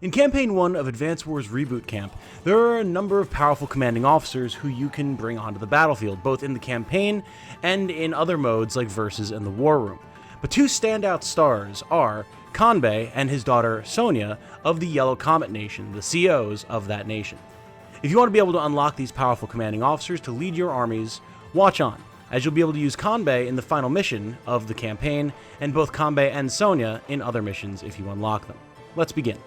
In Campaign 1 of Advance Wars Reboot Camp, there are a number of powerful commanding officers who you can bring onto the battlefield, both in the campaign and in other modes like Versus and the War Room. But two standout stars are Kanbei and his daughter Sonja of the Yellow Comet Nation, the COs of that nation. If you want to be able to unlock these powerful commanding officers to lead your armies, watch on, as you'll be able to use Kanbei in the final mission of the campaign, and both Kanbei and Sonja in other missions if you unlock them. Let's begin.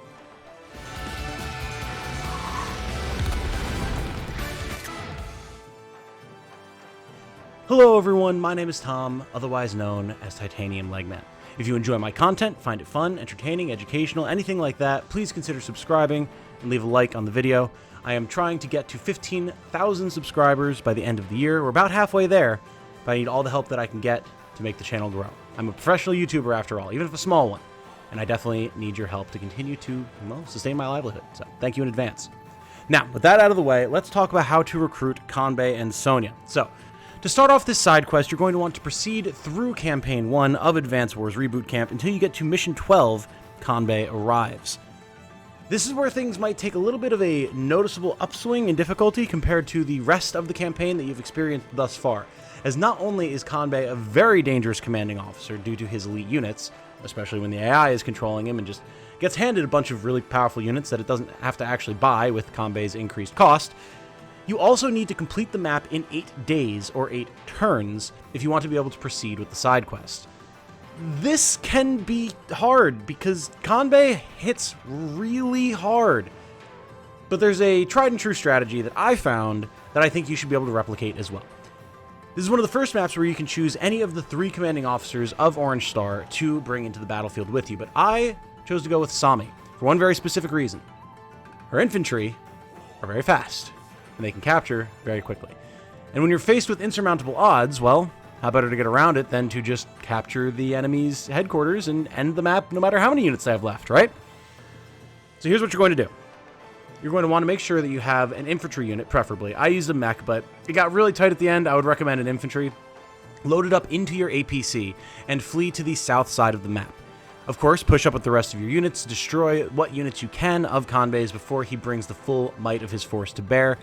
Hello everyone, my name is Tom, otherwise known as Titanium Legman. If you enjoy my content, find it fun, entertaining, educational, anything like that, please consider subscribing and leave a like on the video. I am trying to get to 15,000 subscribers by the end of the year. We're about halfway there, but I need all the help that I can get to make the channel grow. I'm a professional YouTuber after all, even if a small one, and I definitely need your help to continue to, well, sustain my livelihood, so thank you in advance. Now, with that out of the way, let's talk about how to recruit Kanbei and Sonja. So, to start off this side quest, you're going to want to proceed through Campaign 1 of Advance Wars Reboot Camp until you get to Mission 12, Kanbei Arrives. This is where things might take a little bit of a noticeable upswing in difficulty compared to the rest of the campaign that you've experienced thus far, as not only is Kanbei a very dangerous commanding officer due to his elite units, especially when the AI is controlling him and just gets handed a bunch of really powerful units that it doesn't have to actually buy with Kanbei's increased cost. You also need to complete the map in 8 days, or 8 turns, if you want to be able to proceed with the side quest. This can be hard, because Kanbei hits really hard. But there's a tried and true strategy that I found that I think you should be able to replicate as well. This is one of the first maps where you can choose any of the 3 commanding officers of Orange Star to bring into the battlefield with you, but I chose to go with Sami, for one very specific reason. Her infantry are very fast, and they can capture very quickly. And when you're faced with insurmountable odds, well, how better to get around it than to just capture the enemy's headquarters and end the map no matter how many units they have left, right? So here's what you're going to do. You're going to want to make sure that you have an infantry unit, preferably. I used a mech, but it got really tight at the end. I would recommend an infantry. Load it up into your APC and flee to the south side of the map. Of course, push up with the rest of your units, destroy what units you can of Kanbei's before he brings the full might of his force to bear,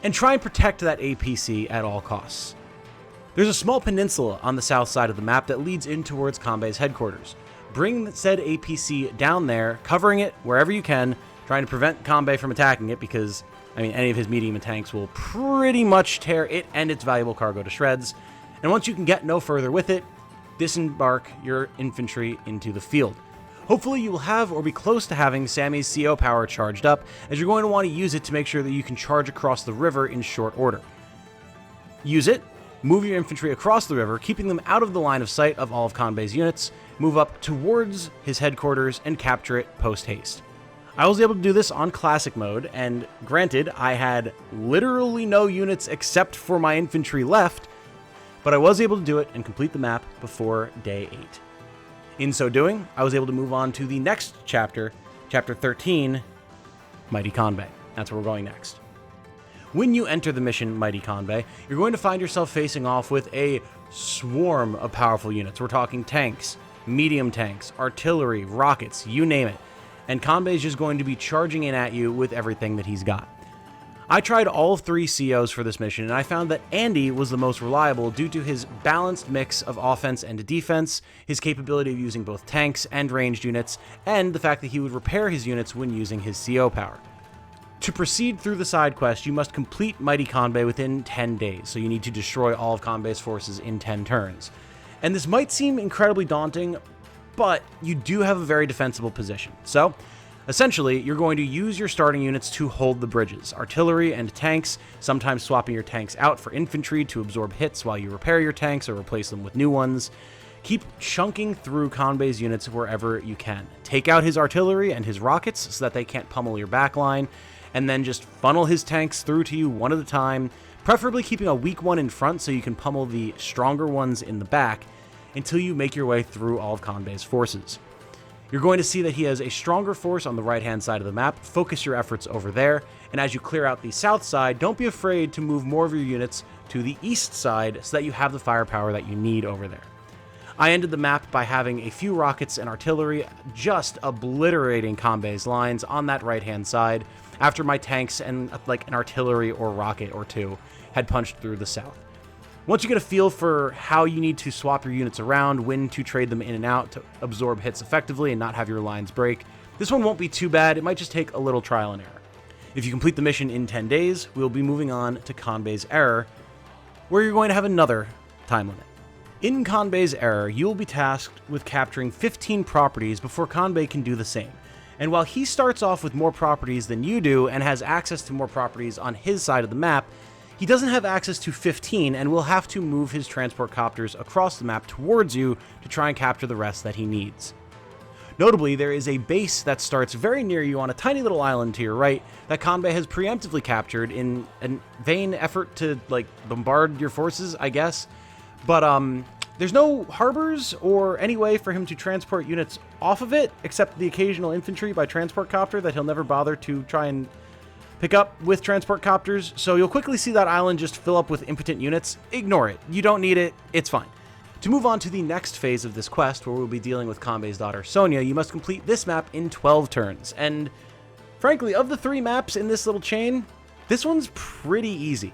and try and protect that APC at all costs. There's a small peninsula on the south side of the map that leads in towards Kanbei's headquarters. Bring said APC down there, covering it wherever you can, trying to prevent Kanbei from attacking it because, any of his medium tanks will pretty much tear it and its valuable cargo to shreds. And once you can get no further with it, disembark your infantry into the field. Hopefully you will have or be close to having Sami's CO power charged up, as you're going to want to use it to make sure that you can charge across the river in short order. Use it, move your infantry across the river, keeping them out of the line of sight of all of Kanbei's units, move up towards his headquarters, and capture it post-haste. I was able to do this on Classic mode, and granted, I had literally no units except for my infantry left, but I was able to do it and complete the map before day 8. In so doing, I was able to move on to the next chapter, Chapter 13, Mighty Kanbei. That's where we're going next. When you enter the mission Mighty Kanbei, you're going to find yourself facing off with a swarm of powerful units. We're talking tanks, medium tanks, artillery, rockets, you name it. And Kanbei is just going to be charging in at you with everything that he's got. I tried all 3 COs for this mission, and I found that Andy was the most reliable due to his balanced mix of offense and defense, his capability of using both tanks and ranged units, and the fact that he would repair his units when using his CO power. To proceed through the side quest, you must complete Mighty Kanbei within 10 days, so you need to destroy all of Kanbei's forces in 10 turns. And this might seem incredibly daunting, but you do have a very defensible position. So, essentially, you're going to use your starting units to hold the bridges, artillery and tanks, sometimes swapping your tanks out for infantry to absorb hits while you repair your tanks or replace them with new ones. Keep chunking through Kanbei's units wherever you can. Take out his artillery and his rockets so that they can't pummel your backline, and then just funnel his tanks through to you one at a time, preferably keeping a weak one in front so you can pummel the stronger ones in the back until you make your way through all of Kanbei's forces. You're going to see that he has a stronger force on the right-hand side of the map. Focus your efforts over there, and as you clear out the south side, don't be afraid to move more of your units to the east side so that you have the firepower that you need over there. I ended the map by having a few rockets and artillery just obliterating Kanbei's lines on that right-hand side after my tanks and like an artillery or rocket or two had punched through the south. Once you get a feel for how you need to swap your units around, when to trade them in and out to absorb hits effectively and not have your lines break, this one won't be too bad. It might just take a little trial and error. If you complete the mission in 10 days, we'll be moving on to Kanbei's Error, where you're going to have another time limit. In Kanbei's Error, you will be tasked with capturing 15 properties before Kanbei can do the same. And while he starts off with more properties than you do and has access to more properties on his side of the map, he doesn't have access to 15 and will have to move his transport copters across the map towards you to try and capture the rest that he needs. Notably, there is a base that starts very near you on a tiny little island to your right that Kanbei has preemptively captured in a vain effort to, like, bombard your forces, I guess. But, there's no harbors or any way for him to transport units off of it, except the occasional infantry by transport copter that he'll never bother to try and pick up with transport copters. So you'll quickly see that island just fill up with impotent units. Ignore it. You don't need it. It's fine. To move on to the next phase of this quest, where we'll be dealing with Kanbei's daughter, Sonja, you must complete this map in 12 turns. And frankly, of the 3 maps in this little chain, this one's pretty easy.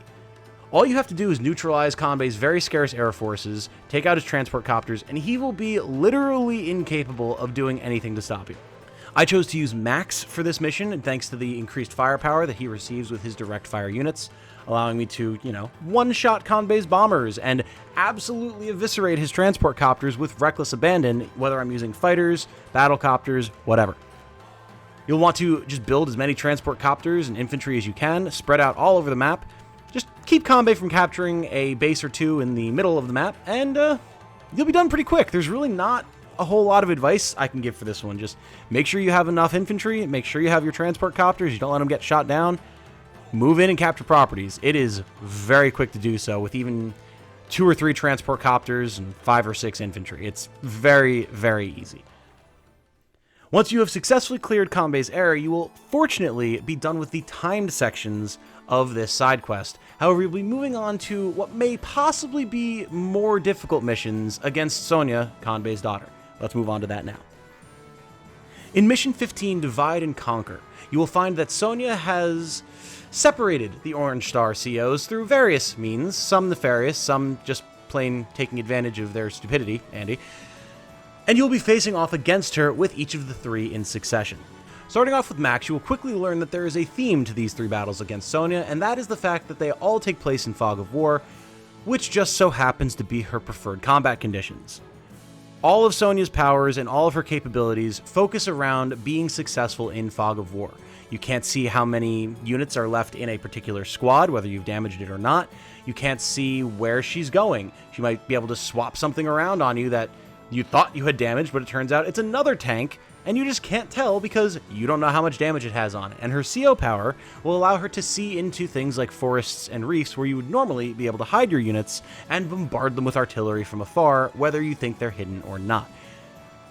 All you have to do is neutralize Kanbei's very scarce air forces, take out his transport copters, and he will be literally incapable of doing anything to stop you. I chose to use Max for this mission, thanks to the increased firepower that he receives with his direct fire units, allowing me to, one-shot Kanbei's bombers and absolutely eviscerate his transport copters with reckless abandon, whether I'm using fighters, battle copters, whatever. You'll want to just build as many transport copters and infantry as you can, spread out all over the map. Just keep Kanbei from capturing a base or two in the middle of the map, and you'll be done pretty quick. There's really not a whole lot of advice I can give for this one. Just make sure you have enough infantry, make sure you have your transport copters, you don't let them get shot down, move in and capture properties. It is very quick to do so with even 2 or 3 transport copters and 5 or 6 infantry. It's very, very easy. Once you have successfully cleared Kanbei's Error, you will fortunately be done with the timed sections of this side quest. However, you'll be moving on to what may possibly be more difficult missions against Sonja, Kanbei's daughter. Let's move on to that now. In Mission 15, Divide and Conquer, you will find that Sonja has separated the Orange Star COs through various means, some nefarious, some just plain taking advantage of their stupidity, Andy, and you'll be facing off against her with each of the 3 in succession. Starting off with Max, you will quickly learn that there is a theme to these 3 battles against Sonja, and that is the fact that they all take place in Fog of War, which just so happens to be her preferred combat conditions. All of Sonja's powers and all of her capabilities focus around being successful in Fog of War. You can't see how many units are left in a particular squad, whether you've damaged it or not. You can't see where she's going. She might be able to swap something around on you that you thought you had damaged, but it turns out it's another tank, and you just can't tell because you don't know how much damage it has on it. And her CO power will allow her to see into things like forests and reefs where you would normally be able to hide your units and bombard them with artillery from afar, whether you think they're hidden or not.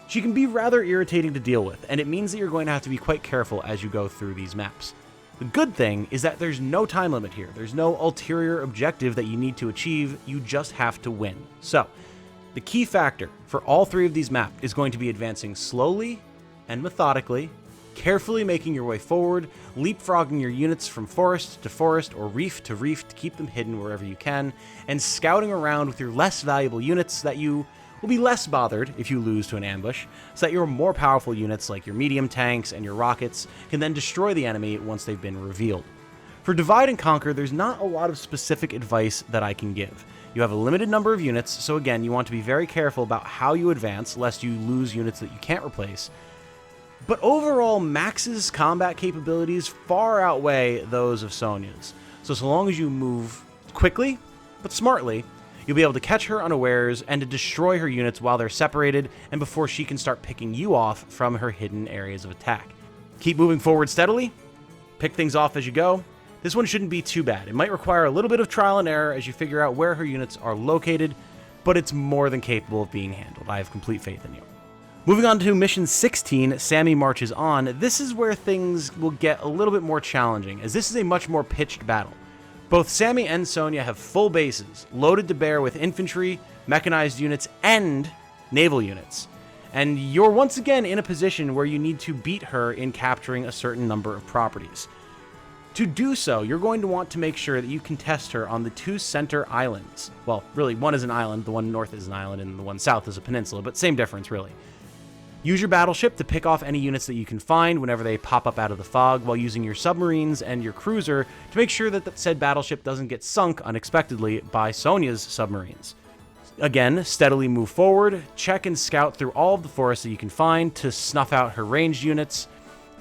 She can be rather irritating to deal with, and it means that you're going to have to be quite careful as you go through these maps. The good thing is that there's no time limit here. There's no ulterior objective that you need to achieve. You just have to win. So, the key factor for all 3 of these maps is going to be advancing slowly and methodically, carefully making your way forward, leapfrogging your units from forest to forest or reef to reef to keep them hidden wherever you can, and scouting around with your less valuable units that you will be less bothered if you lose to an ambush, so that your more powerful units like your medium tanks and your rockets can then destroy the enemy once they've been revealed. For Divide and Conquer, there's not a lot of specific advice that I can give. You have a limited number of units, so again, you want to be very careful about how you advance, lest you lose units that you can't replace. But overall, Max's combat capabilities far outweigh those of Sonja's. So long as you move quickly, but smartly, you'll be able to catch her unawares and to destroy her units while they're separated and before she can start picking you off from her hidden areas of attack. Keep moving forward steadily, pick things off as you go. This one shouldn't be too bad. It might require a little bit of trial and error as you figure out where her units are located, but it's more than capable of being handled. I have complete faith in you. Moving on to Mission 16, Sami Marches On. This is where things will get a little bit more challenging, as this is a much more pitched battle. Both Sami and Sonja have full bases, loaded to bear with infantry, mechanized units, and naval units. And you're once again in a position where you need to beat her in capturing a certain number of properties. To do so, you're going to want to make sure that you contest her on the 2 center islands. Well, really, one is an island, the one north is an island, and the one south is a peninsula, but same difference, really. Use your battleship to pick off any units that you can find whenever they pop up out of the fog, while using your submarines and your cruiser to make sure that said battleship doesn't get sunk unexpectedly by Sonja's submarines. Again, steadily move forward, check and scout through all of the forests that you can find to snuff out her ranged units,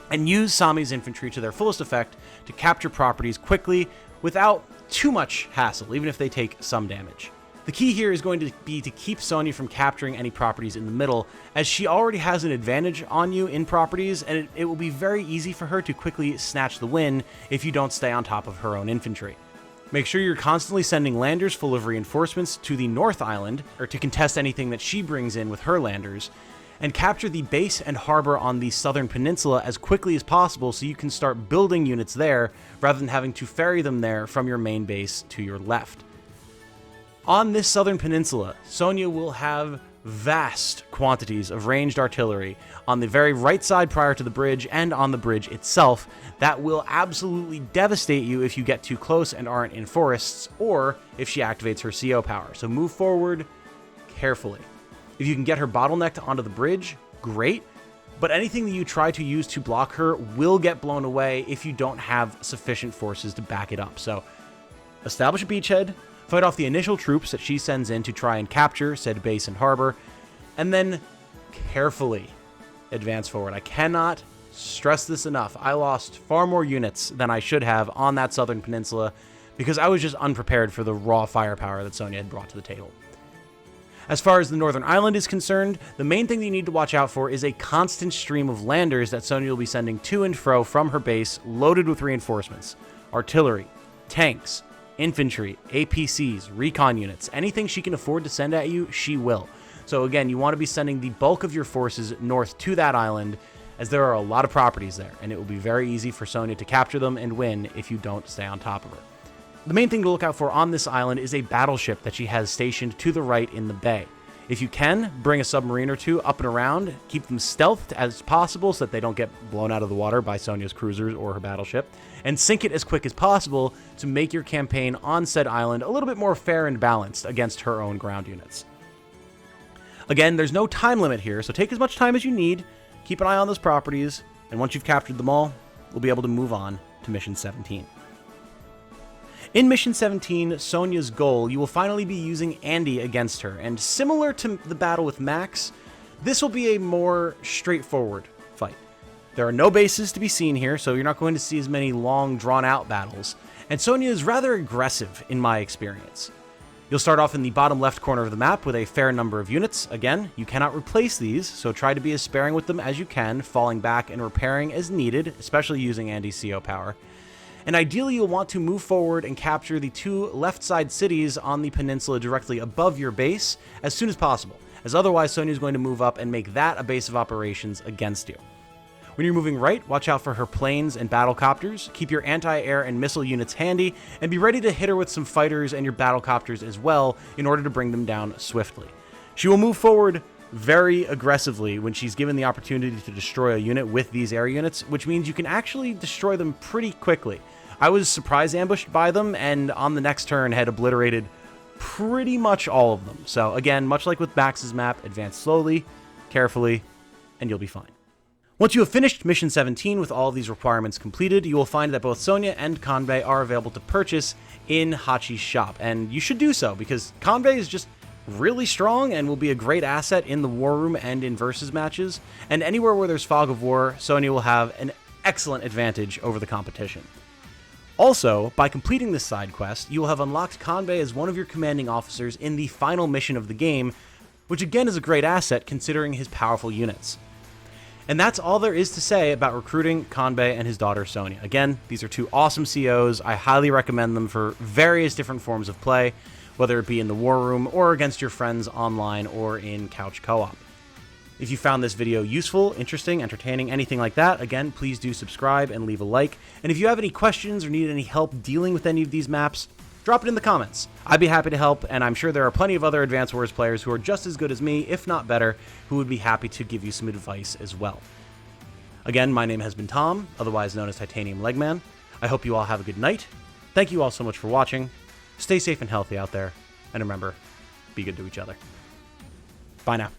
and use Sami's infantry to their fullest effect to capture properties quickly without too much hassle, even if they take some damage. The key here is going to be to keep Sonja from capturing any properties in the middle, as she already has an advantage on you in properties, and it will be very easy for her to quickly snatch the win if you don't stay on top of her own infantry. Make sure you're constantly sending landers full of reinforcements to the North Island, or to contest anything that she brings in with her landers, and capture the base and harbor on the southern peninsula as quickly as possible so you can start building units there rather than having to ferry them there from your main base to your left. On this southern peninsula, Sonja will have vast quantities of ranged artillery on the very right side prior to the bridge and on the bridge itself that will absolutely devastate you if you get too close and aren't in forests, or if she activates her CO power. So move forward carefully. If you can get her bottlenecked onto the bridge, great, but anything that you try to use to block her will get blown away if you don't have sufficient forces to back it up. So establish a beachhead, fight off the initial troops that she sends in to try and capture said base and harbor, and then carefully advance forward. I cannot stress this enough. I lost far more units than I should have on that southern peninsula because I was just unprepared for the raw firepower that Sonja had brought to the table. As far as the northern island is concerned, the main thing that you need to watch out for is a constant stream of landers that Sonja will be sending to and fro from her base, loaded with reinforcements, artillery, tanks, infantry, APCs, recon units. Anything she can afford to send at you, she will. So again, you want to be sending the bulk of your forces north to that island, as there are a lot of properties there, and it will be very easy for Sonja to capture them and win if you don't stay on top of her. The main thing to look out for on this island is a battleship that she has stationed to the right in the bay. If you can, bring a submarine or two up and around, keep them stealthed as possible so that they don't get blown out of the water by Sonja's cruisers or her battleship, and sink it as quick as possible to make your campaign on said island a little bit more fair and balanced against her own ground units. Again, there's no time limit here, so take as much time as you need, keep an eye on those properties, and once you've captured them all, we'll be able to move on to Mission 17. In Mission 17, Sonja's goal, you will finally be using Andy against her, and similar to the battle with Max, this will be a more straightforward fight. There are no bases to be seen here, so you're not going to see as many long, drawn-out battles, and Sonja is rather aggressive in my experience. You'll start off in the bottom left corner of the map with a fair number of units. Again, you cannot replace these, so try to be as sparing with them as you can, falling back and repairing as needed, especially using Andy's CO power. And ideally, you'll want to move forward and capture the 2 left side cities on the peninsula directly above your base as soon as possible, as otherwise Sonja is going to move up and make that a base of operations against you. When you're moving right, watch out for her planes and battlecopters, keep your anti-air and missile units handy, and be ready to hit her with some fighters and your battlecopters as well in order to bring them down swiftly. She will move forward very aggressively when she's given the opportunity to destroy a unit with these air units, which means you can actually destroy them pretty quickly. I was surprise ambushed by them, and on the next turn had obliterated pretty much all of them. So again, much like with Max's map, advance slowly, carefully, and you'll be fine. Once you have finished Mission 17 with all of these requirements completed, you will find that both Sonja and Kanbei are available to purchase in Hachi's shop, and you should do so because Kanbei is just really strong and will be a great asset in the war room and in versus matches, and anywhere where there's fog of war, Sonja will have an excellent advantage over the competition. Also, by completing this side quest, you will have unlocked Kanbei as one of your commanding officers in the final mission of the game, which again is a great asset considering his powerful units. And that's all there is to say about recruiting Kanbei and his daughter Sonja. Again, these are 2 awesome COs. I highly recommend them for various different forms of play, whether it be in the war room or against your friends online or in couch co-op. If you found this video useful, interesting, entertaining, anything like that, again, please do subscribe and leave a like. And if you have any questions or need any help dealing with any of these maps, Drop it in the comments. I'd be happy to help, and I'm sure there are plenty of other Advance Wars players who are just as good as me, if not better, who would be happy to give you some advice as well. Again, my name has been Tom, otherwise known as Titanium Legman. I hope you all have a good night. Thank you all so much for watching. Stay safe and healthy out there, and remember, be good to each other. Bye now.